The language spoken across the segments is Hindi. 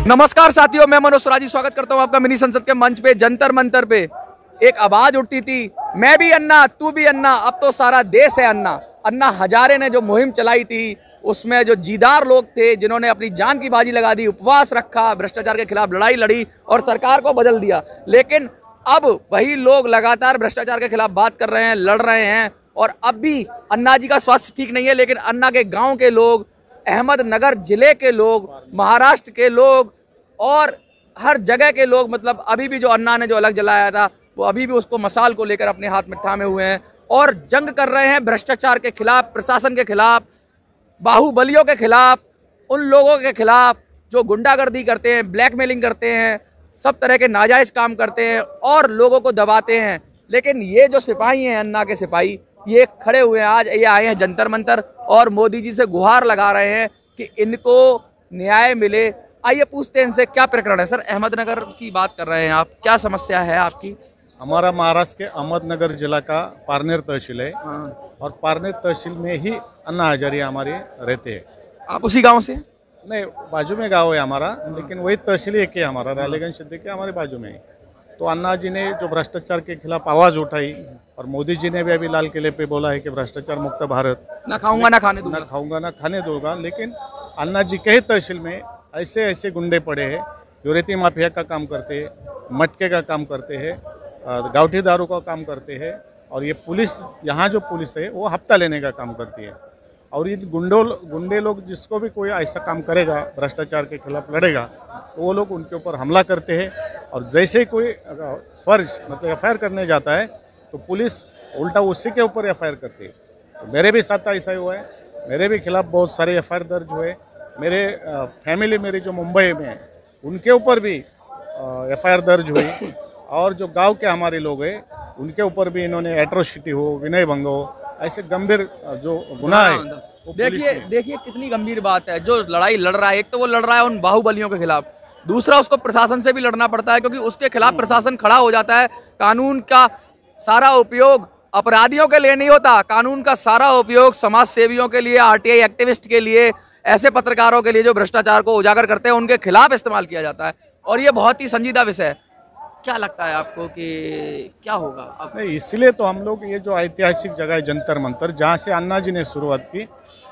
नमस्कार साथियों, मैं मनोज स्वराजी स्वागत करता हूं आपका मिनी संसद के मंच पे। जंतर मंतर पे एक आवाज उठती थी, मैं भी अन्ना तू भी अन्ना, अब तो सारा देश है अन्ना। अन्ना हजारे ने जो मुहिम चलाई थी उसमें जो जीदार लोग थे जिन्होंने अपनी जान की बाजी लगा दी, उपवास रखा, भ्रष्टाचार के खिलाफ लड़ाई लड़ी और सरकार को बदल दिया। लेकिन अब वही लोग लगातार भ्रष्टाचार के खिलाफ बात कर रहे हैं, लड़ रहे हैं। और अब भी अन्ना जी का स्वास्थ्य ठीक नहीं है, लेकिन अन्ना के गाँव के लोग, अहमदनगर जिले के लोग, महाराष्ट्र के लोग और हर जगह के लोग, मतलब अभी भी जो अन्ना ने जो अलग जलाया था वो अभी भी उसको मसाल को लेकर अपने हाथ में थामे हुए हैं और जंग कर रहे हैं भ्रष्टाचार के खिलाफ, प्रशासन के खिलाफ, बाहुबलियों के खिलाफ, उन लोगों के खिलाफ जो गुंडागर्दी करते हैं, ब्लैकमेलिंग करते हैं, सब तरह के नाजायज़ काम करते हैं और लोगों को दबाते हैं। लेकिन ये जो सिपाही हैं, अन्ना के सिपाही, ये खड़े हुए हैं, आज ये आए हैं जंतर मंतर और मोदी जी से गुहार लगा रहे हैं कि इनको न्याय मिले। आइए पूछते हैं इनसे क्या प्रकरण है। सर, अहमदनगर की बात कर रहे हैं आप, क्या समस्या है आपकी? हमारा महाराष्ट्र के अहमदनगर जिला का पारनेर तहसील है और पारनेर तहसील में ही अन्ना हजारे हमारे रहते हैं। आप उसी गांव से? नहीं, बाजू में गांव है हमारा, लेकिन वही तहसील एक है हमारा, रालेगंज सिद्दीकी हमारे बाजू में है। तो अन्ना जी ने जो भ्रष्टाचार के खिलाफ आवाज़ उठाई और मोदी जी ने भी अभी लाल किले पे बोला है कि भ्रष्टाचार मुक्त भारत, ना खाऊंगा ना खाने दूंगा, ना खाऊंगा ना खाने दूंगा। लेकिन अन्ना जी के ही तहसील में ऐसे ऐसे गुंडे पड़े हैं जो रेती माफिया का काम करते हैं, मटके का काम करते हैं, गावठी दारू का काम करते हैं। और ये पुलिस, यहाँ जो पुलिस है वो हफ्ता लेने का काम करती है। और ये गुंडे लोग जिसको भी कोई ऐसा काम करेगा, भ्रष्टाचार के खिलाफ लड़ेगा, तो वो लोग उनके ऊपर हमला करते हैं। और जैसे ही कोई फर्ज मतलब FIR करने जाता है तो पुलिस उल्टा उसी के ऊपर FIR करती है। तो मेरे भी साथ ऐसा ही हुआ है, मेरे भी खिलाफ बहुत सारे FIR दर्ज हुए। मेरे फैमिली मेरी जो मुंबई में है उनके ऊपर भी FIR दर्ज हुई और जो गांव के हमारे लोग हैं उनके ऊपर भी इन्होंने एट्रोसिटी हो, विनय भंग हो, ऐसे गंभीर जो गुनाह है। देखिए कितनी गंभीर बात है। जो लड़ाई लड़ रहा है, एक तो वो लड़ रहा है उन बाहुबलियों के खिलाफ, दूसरा उसको प्रशासन से भी लड़ना पड़ता है क्योंकि उसके खिलाफ प्रशासन खड़ा हो जाता है। कानून का सारा उपयोग अपराधियों के लिए नहीं होता, कानून का सारा उपयोग समाज सेवियों के लिए, RTI एक्टिविस्ट के लिए, ऐसे पत्रकारों के लिए जो भ्रष्टाचार को उजागर करते हैं, उनके खिलाफ इस्तेमाल किया जाता है। और ये बहुत ही संजीदा विषय है। क्या लगता है आपको कि क्या होगा अब? नहीं, इसलिए तो हम लोग ये जो ऐतिहासिक जगह है जंतर मंतर, जहाँ से अन्ना जी ने शुरुआत की,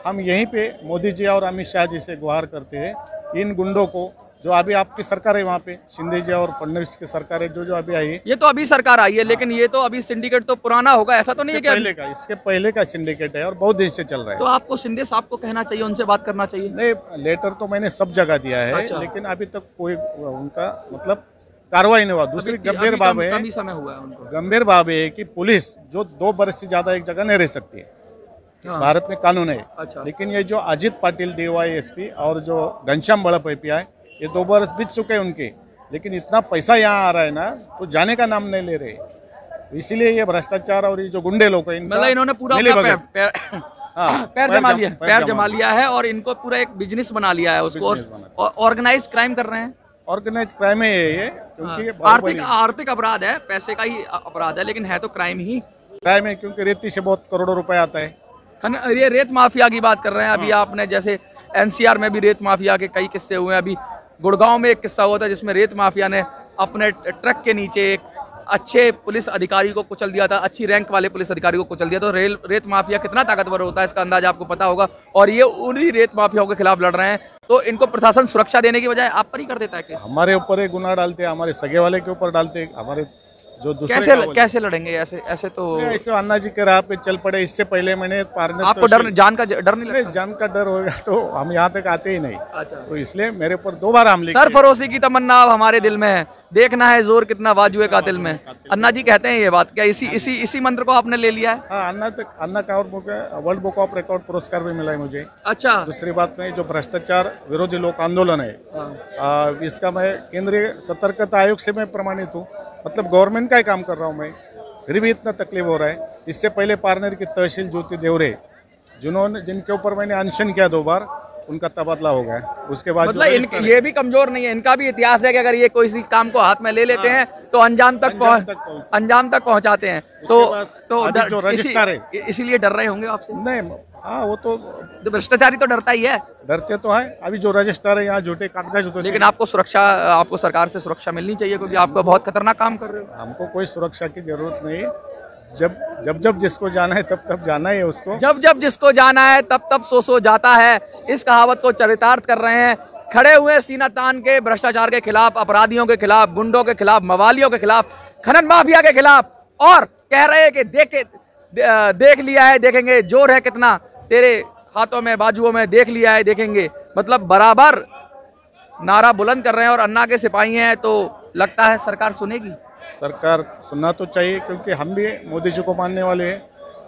हम यहीं पे मोदी जी और अमित शाह जी से गुहार करते हैं इन गुंडों को, जो अभी आपकी सरकार है वहाँ पे, शिंदे जी और फडणवीस की सरकार है जो अभी आई है। ये तो अभी सरकार आई है, लेकिन ये तो अभी सिंडिकेट तो पुराना होगा, ऐसा तो नहीं है कि इसके पहले का सिंडिकेट है और बहुत दिन से चल रहा है। तो आपको शिंदे साहब को कहना चाहिए, उनसे बात करना चाहिए। नहीं, लेटर तो मैंने सब जगह दिया है। अच्छा। लेकिन अभी तक कोई उनका मतलब कार्रवाई नहीं हुआ। दूसरी गंभीर बात है, समय हुआ है उनको, गंभीर बात है कि पुलिस जो 2 वर्ष से ज्यादा एक जगह नहीं रह सकती है। हाँ। भारत में कानून है। अच्छा। लेकिन ये जो अजित पाटिल DYSP और जो घनश्याम बड़प IPI, ये 2 वर्ष बीत चुके हैं उनके, लेकिन इतना पैसा यहाँ आ रहा है ना, तो जाने का नाम नहीं ले रहे। इसीलिए ये भ्रष्टाचार और ये जो गुंडे लोग हैं, मतलब इन्होंने पूरा पैर जमा लिया है और इनको पूरा एक बिजनेस बना लिया है उसको, और ऑर्गेनाइज क्राइम कर रहे हैं। ऑर्गेनाइज क्राइम है ये, क्योंकि आर्थिक अपराध है, पैसे का ही अपराध है, लेकिन है तो क्राइम ही क्राइम है, क्योंकि रेती से बहुत करोड़ों रुपए आता है। ये रेत माफिया की बात कर रहे हैं। अभी आपने जैसे NCR में भी रेत माफिया के कई किस्से हुए हैं। अभी गुड़गांव में एक किस्सा हुआ था जिसमें रेत माफिया ने अपने ट्रक के नीचे एक अच्छे पुलिस अधिकारी को कुचल दिया था, अच्छी रैंक वाले पुलिस अधिकारी को कुचल दिया। तो रेत माफिया कितना ताकतवर होता है इसका अंदाजा आपको पता होगा, और ये उन्हीं रेत माफियाओं के खिलाफ लड़ रहे हैं। तो इनको प्रशासन सुरक्षा देने की बजाय आप पर ही कर देता है केस। हमारे ऊपर एक गुनाह डालते हैं, हमारे सगे वाले के ऊपर डालते हैं, हमारे जो कैसे लड़ेंगे ऐसे तो ऐसे अन्ना जी के राह पे चल पड़े। इससे पहले मैंने पारनेर, आपको जान का डर नहीं लगता? जान का डर होगा तो हम यहाँ तक आते ही नहीं। अच्छा। तो इसलिए मेरे ऊपर 2 बार हमले। सरफरोशी की तमन्ना अब हमारे दिल में है, देखना है जोर कितना बाजुए कातिल में। अन्ना जी कहते हैं ये बात, क्या इसी मंत्र को आपने ले लिया है? हाँ, अन्ना का और वर्ल्ड बुक ऑफ रिकॉर्ड पुरस्कार भी मिला है मुझे। अच्छा। दूसरी बात में जो भ्रष्टाचार विरोधी लोक आंदोलन है, इसका मैं केंद्रीय सतर्कता आयोग से मैं प्रमाणित हूँ। मतलब गवर्नमेंट का ही काम कर रहा हूँ मैं, फिर भी इतना तकलीफ हो रहा है। इससे पहले पारनेर की तहसील ज्योति देवरे, जिनके ऊपर मैंने अनशन किया 2 बार, उनका तबादला हो गया। उसके बाद मतलब ये भी कमजोर नहीं है, इनका भी इतिहास है कि अगर ये कोई सी काम को हाथ में ले लेते हैं तो अंजाम तक पहुंचाते हैं। तो रजिस्ट्रार है इसीलिए डर रहे होंगे आपसे। नहीं, हाँ वो तो भ्रष्टाचारी तो डरता ही है, डरते तो है। अभी जो रजिस्ट्रार है यहाँ झूठे कागजात होते, लेकिन आपको सरकार से सुरक्षा मिलनी चाहिए, क्योंकि आप बहुत खतरनाक काम कर रहे हो। हमको कोई सुरक्षा की जरूरत नहीं। जब जिसको जाना है तब जाना है उसको। जब जिसको जाना है तब सो जाता है। इस कहावत को चरितार्थ कर रहे हैं। खड़े हुए सीना तान के भ्रष्टाचार के खिलाफ, अपराधियों के खिलाफ, गुंडों के खिलाफ, मवालियों के खिलाफ, खनन माफिया के खिलाफ, और कह रहे हैं कि देख लिया है, देखेंगे, जोर है कितना तेरे हाथों में, बाजुओं में, देख लिया है, देखेंगे। मतलब बराबर नारा बुलंद कर रहे हैं और अन्ना के सिपाही हैं। तो लगता है सरकार सुनेगी। सरकार सुनना तो चाहिए, क्योंकि हम भी मोदी जी को मानने वाले हैं,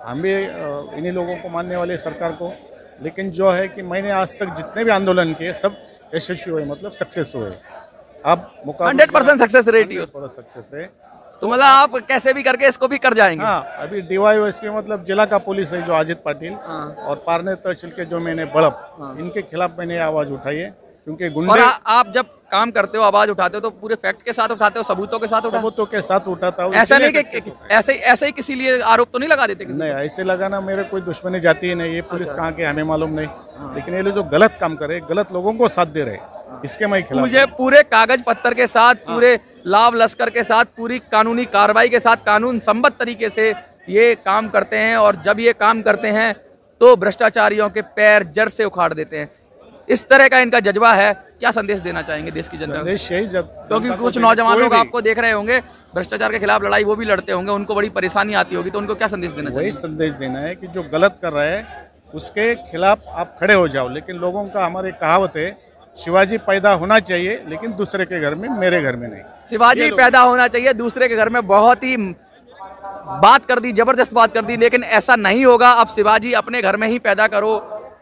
हम भी इन्हीं लोगों को मानने वाले हैं, सरकार को। लेकिन जो है कि मैंने आज तक जितने भी आंदोलन किए सब यशस्वी हुए, मतलब सक्सेस हुए। अब 100% सक्सेस रेट ही सक्सेस रहे, तो मतलब आप कैसे भी करके इसको भी कर जाएंगे। हाँ, अभी DYSP मतलब जिला का पुलिस है जो अजित पाटिल, और पारनेर तहसील के जो मैंने बड़प, इनके खिलाफ मैंने आवाज उठाई है, क्योंकि गुंडे। और आप जब काम करते हो, आवाज उठाते हो, तो पूरे फैक्ट के साथ उठाते हो, सबूतों के साथ उठाता हूँ। ऐसा नहीं कि ऐसे ही किसी लिए आरोप तो नहीं लगा देते किसी? नहीं, ऐसे लगाना मेरे कोई दुश्मनी जाती ही नहीं। ये पुलिस कहाँ के हमें मालूम नहीं, लेकिन ये लोग जो गलत काम करे, गलत लोगों को साथ दे रहे, इसके मैं खिलाफ। मुझे पूरे कागज पत्तर के साथ, पूरे लाभ लश्कर के साथ, पूरी कानूनी कार्रवाई के साथ, कानून सम्मत तरीके से ये काम करते हैं। और जब ये काम करते हैं तो भ्रष्टाचारियों के पैर जड़ से उखाड़ देते हैं। इस तरह का इनका जज्बा है। क्या संदेश देना चाहेंगे देश की जनता को? संदेश यही, क्योंकि कुछ नौजवान लोग आपको देख रहे होंगे, भ्रष्टाचार के खिलाफ लड़ाई वो भी लड़ते होंगे, उनको बड़ी परेशानी आती होगी, तो उनको क्या संदेश देना चाहिए? वही संदेश देना है कि जो गलत कर रहा है उसके खिलाफ आप खड़े हो जाओ। लेकिन लोगों का, हमारी कहावत है, शिवाजी पैदा होना चाहिए लेकिन दूसरे के घर में, मेरे घर में नहीं। शिवाजी पैदा होना चाहिए दूसरे के घर में, बहुत ही बात कर दी, जबरदस्त बात कर दी, लेकिन ऐसा नहीं होगा। अब शिवाजी अपने घर में ही पैदा करो।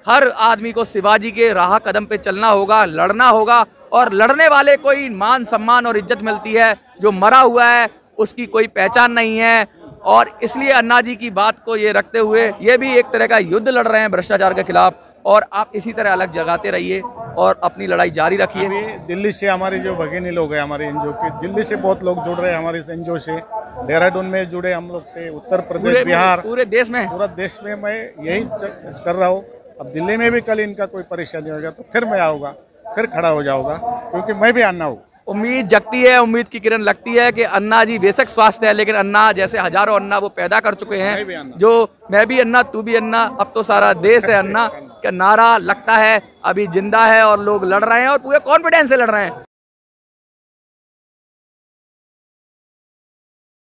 हर आदमी को शिवाजी के राह कदम पे चलना होगा, लड़ना होगा, और लड़ने वाले को ही मान सम्मान और इज्जत मिलती है। जो मरा हुआ है उसकी कोई पहचान नहीं है। और इसलिए अन्ना जी की बात को ये रखते हुए ये भी एक तरह का युद्ध लड़ रहे हैं भ्रष्टाचार के खिलाफ। और आप इसी तरह अलग जगाते रहिए और अपनी लड़ाई जारी रखिए। अभी दिल्ली से हमारे जो भगिनी लोग हैं, हमारे एनजीओ के, दिल्ली से बहुत लोग जुड़ रहे हैं हमारे एनजीओ से, देहरादून में जुड़े हम लोग से, उत्तर प्रदेश, बिहार, पूरे देश में, पूरा देश में मैं यही कर रहा हूँ। अब दिल्ली में भी कल इनका कोई परेशानी होगा तो फिर मैं आऊँगा, फिर खड़ा हो जाऊँगा, क्योंकि मैं भी अन्ना हूँ। उम्मीद जगती है, उम्मीद की किरण लगती है कि अन्ना जी बेशक स्वास्थ्य है, लेकिन अन्ना जैसे हजारों अन्ना वो पैदा कर चुके हैं। जो मैं भी अन्ना, तू भी अन्ना, अब तो सारा देश है अन्ना का नारा लगता है अभी जिंदा है, और लोग लड़ रहे हैं और पूरे कॉन्फिडेंस से लड़ रहे हैं।